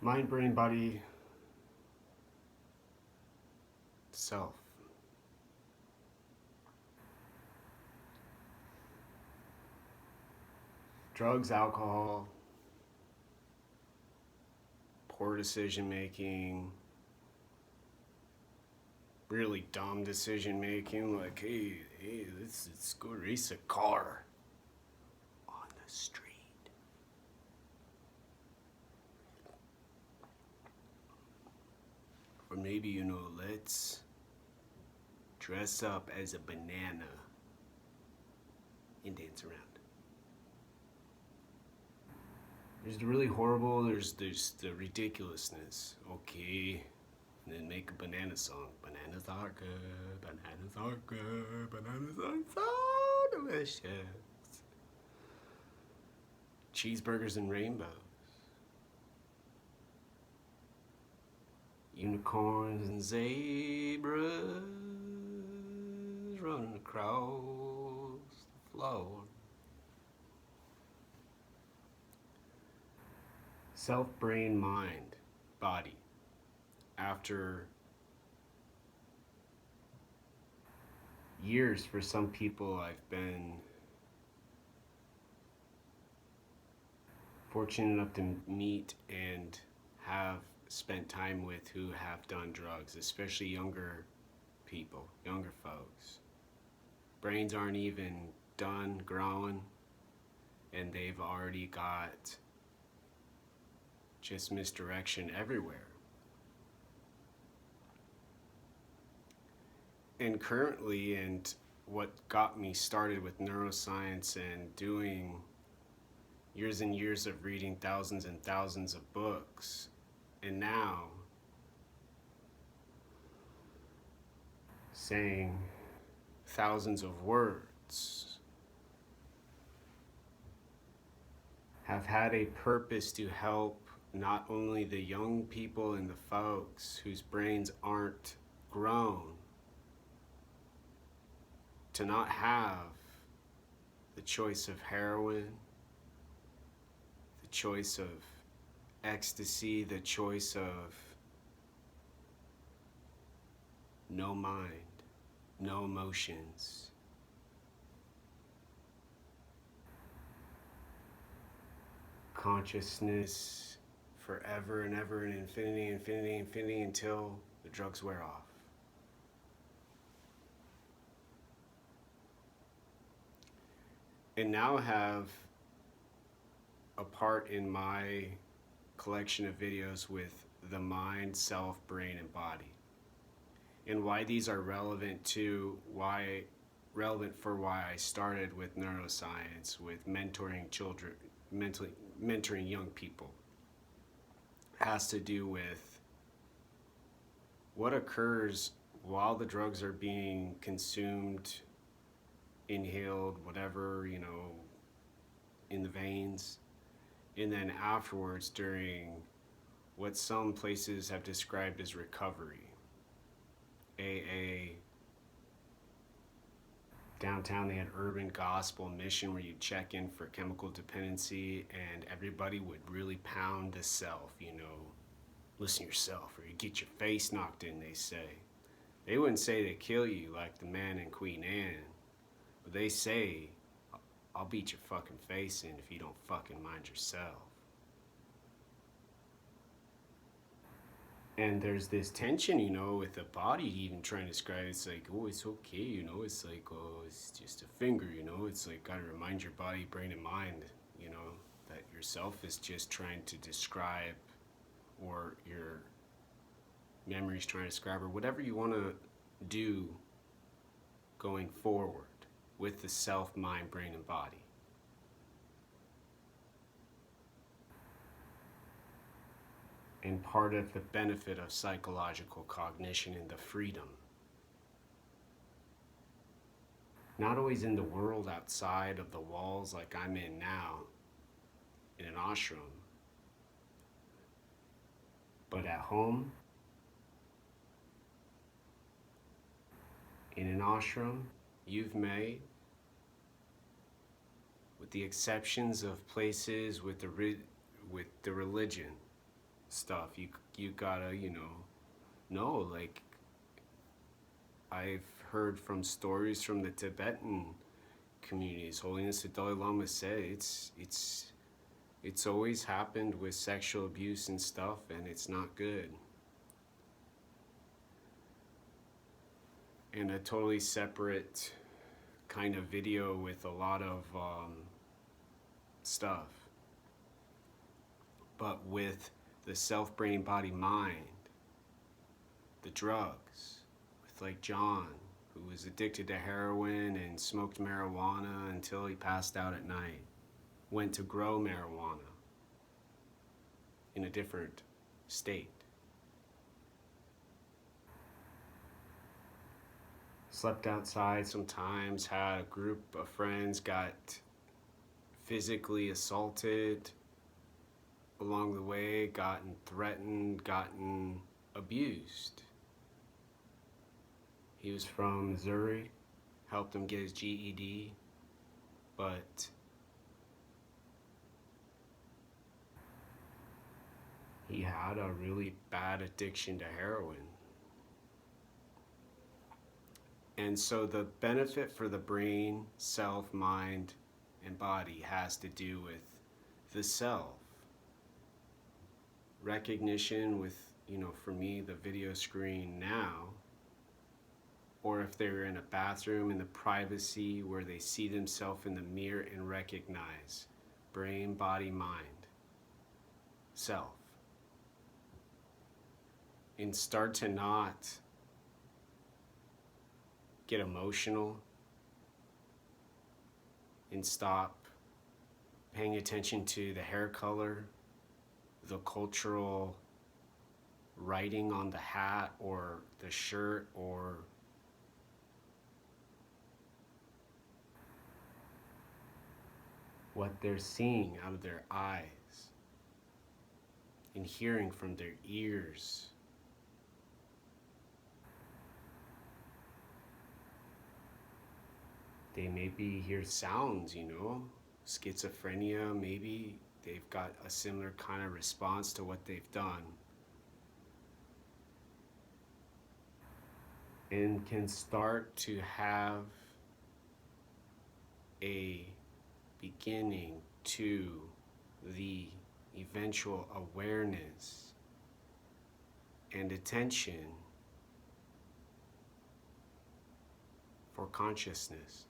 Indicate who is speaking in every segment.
Speaker 1: Mind, brain, body, self. Drugs, alcohol, poor decision making, really dumb decision making, like, hey, let's go race a car on the street. Or maybe, let's dress up as a banana and dance around. There's the really horrible, there's the ridiculousness. Okay, and then make a banana song. Bananas are good, bananas are good, bananas are so delicious. Cheeseburgers and rainbows. Unicorns and zebras running across the floor. Self, brain, mind, body. After years, for some people, I've been fortunate enough to meet and have spent time with who have done drugs, especially younger people, younger folks. Brains aren't even done growing, and they've already got just misdirection everywhere. And currently, and what got me started with neuroscience and doing years and years of reading thousands and thousands of books, and now saying thousands of words, have had a purpose to help not only the young people and the folks whose brains aren't grown to not have the choice of heroin, the choice of ecstasy, the choice of no mind, no emotions. Consciousness forever and ever and infinity, infinity, infinity until the drugs wear off. And now have a part in my collection of videos with the mind, self, brain, and body. And why these are relevant for why I started with neuroscience, with mentoring children, mentoring young people, has to do with what occurs while the drugs are being consumed, inhaled, whatever, in the veins, and then afterwards during what some places have described as recovery. AA, downtown they had Urban Gospel Mission where you check in for chemical dependency and everybody would really pound the self, listen to yourself or you get your face knocked in, they say. They wouldn't say they kill you like the man in Queen Anne, but they say, I'll beat your fucking face in if you don't fucking mind yourself. And there's this tension, with the body even trying to describe it. It's like, oh, it's okay, it's like, oh, it's just a finger, it's like, gotta remind your body, brain, and mind, that yourself is just trying to describe, or your memory's trying to describe, or whatever you want to do going forward with the self, mind, brain, and body. And part of the benefit of psychological cognition and the freedom. Not always in the world outside of the walls like I'm in now, in an ashram, but at home, in an ashram you've made, with the exceptions of places with the religion stuff. You gotta, know, like, I've heard from stories from the Tibetan communities. Holiness the Dalai Lama said it's always happened with sexual abuse and stuff, and it's not good. And a totally separate kind of video with a lot of stuff. But with the self, brain, body, mind, the drugs, with like John, who was addicted to heroin and smoked marijuana until he passed out at night, went to grow marijuana in a different state. Slept outside sometimes, had a group of friends, got physically assaulted along the way, gotten threatened, gotten abused. He was from Missouri, helped him get his GED, but he had a really bad addiction to heroin. And so the benefit for the brain, self, mind, and body has to do with the self. Recognition with, for me, the video screen now, or if they're in a bathroom in the privacy where they see themselves in the mirror and recognize brain, body, mind, self. And start to not get emotional and stop paying attention to the hair color, the cultural writing on the hat or the shirt, or what they're seeing out of their eyes and hearing from their ears. They maybe hear sounds, schizophrenia, maybe they've got a similar kind of response to what they've done. And can start to have a beginning to the eventual awareness and attention for consciousness.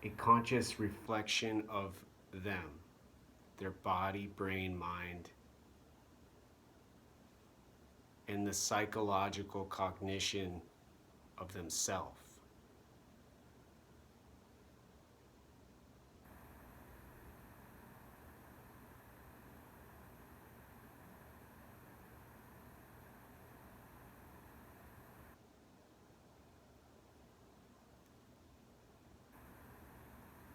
Speaker 1: A conscious reflection of them, their body, brain, mind, and the psychological cognition of themselves.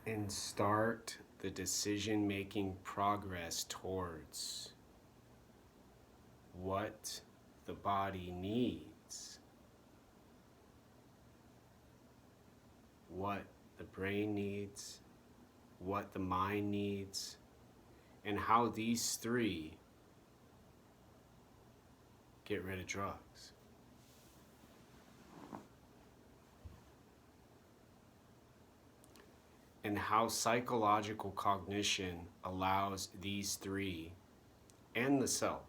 Speaker 1: And start the decision-making progress towards what the body needs, what the brain needs, what the mind needs, and how these three get rid of drugs. And how psychological cognition allows these three and the self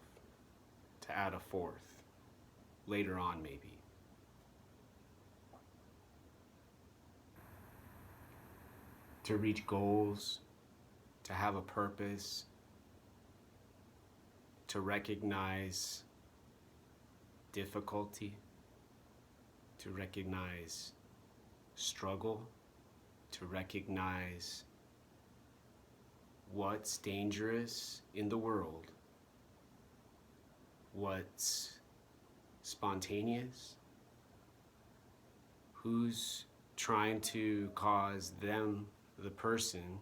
Speaker 1: to add a fourth later on, maybe. To reach goals, to have a purpose, to recognize difficulty, to recognize struggle, to recognize what's dangerous in the world, what's spontaneous, who's trying to cause them, the person,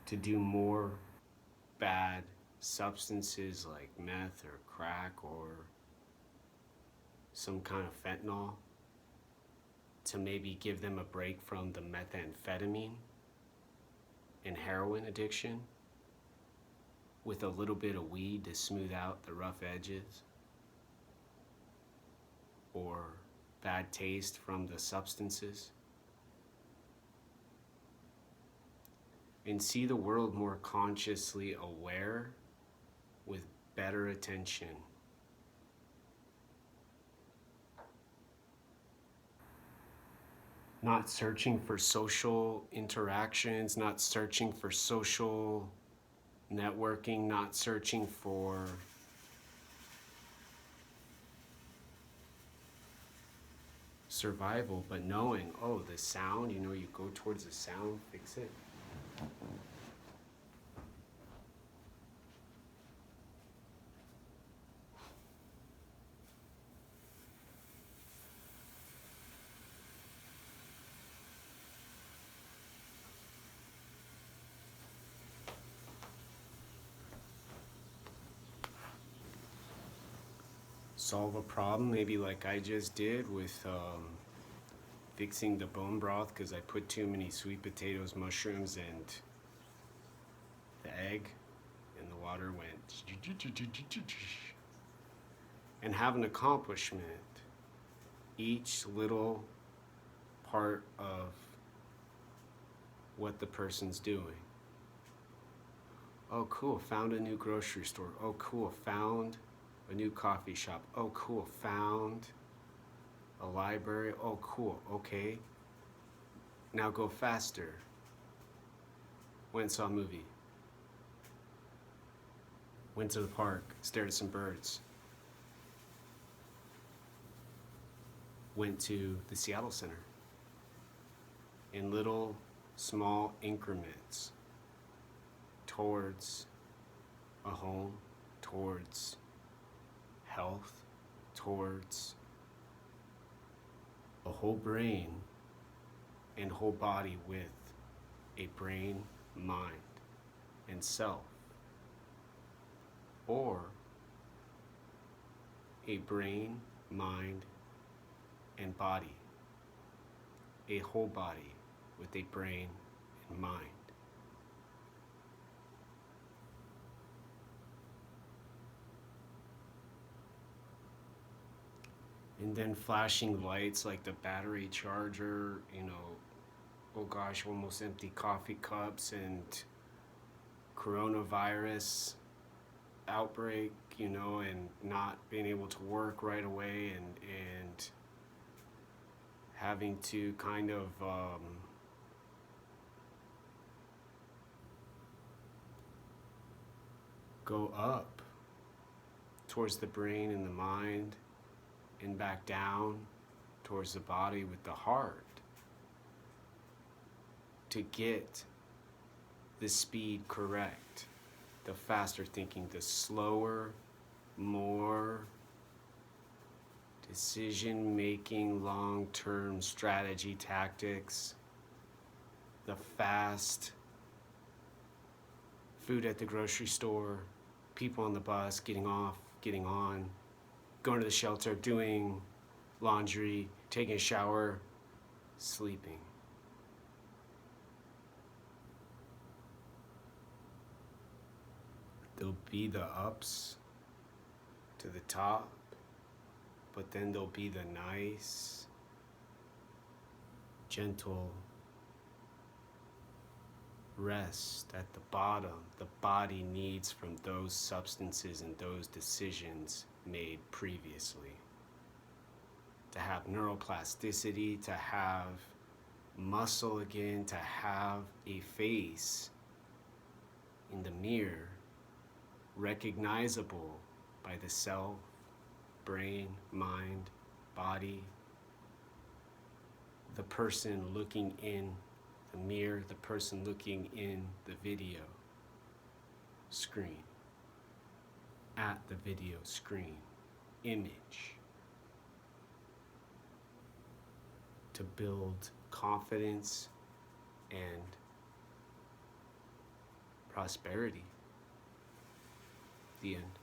Speaker 1: to do more bad substances like meth or crack or some kind of fentanyl, to maybe give them a break from the methamphetamine and heroin addiction with a little bit of weed to smooth out the rough edges, or bad taste from the substances, and see the world more consciously aware with better attention. Not searching for social interactions, not searching for social networking, not searching for survival, but knowing, oh, the sound, you know, you go towards the sound, fix it. Solve a problem, maybe like I just did with fixing the bone broth because I put too many sweet potatoes, mushrooms, and the egg, and the water went. And have an accomplishment. Each little part of what the person's doing. Oh, cool, found a new grocery store. Oh, cool, found a new coffee shop. Oh, cool, found a library. Oh, cool, okay. Now go faster. Went and saw a movie. Went to the park, stared at some birds. Went to the Seattle Center. In little, small increments towards a home, towards health, towards a whole brain and whole body with a brain, mind, and self, or a brain, mind, and body, a whole body with a brain and mind. And then flashing lights like the battery charger, you know, oh gosh, almost empty coffee cups and coronavirus outbreak, you know, and not being able to work right away, and having to kind of go up towards the brain and the mind and back down towards the body with the heart to get the speed correct. The faster thinking, the slower, more decision-making, long-term strategy tactics, the fast food at the grocery store, people on the bus, getting off, getting on, going to the shelter, doing laundry, taking a shower, sleeping. There'll be the ups to the top, but then there'll be the nice, gentle rest at the bottom the body needs from those substances and those decisions made previously. To have neuroplasticity, to have muscle again, to have a face in the mirror recognizable by the self, brain, mind, body, the person looking in the mirror, the person looking in the video screen, at the video screen, image, to build confidence and prosperity. The end.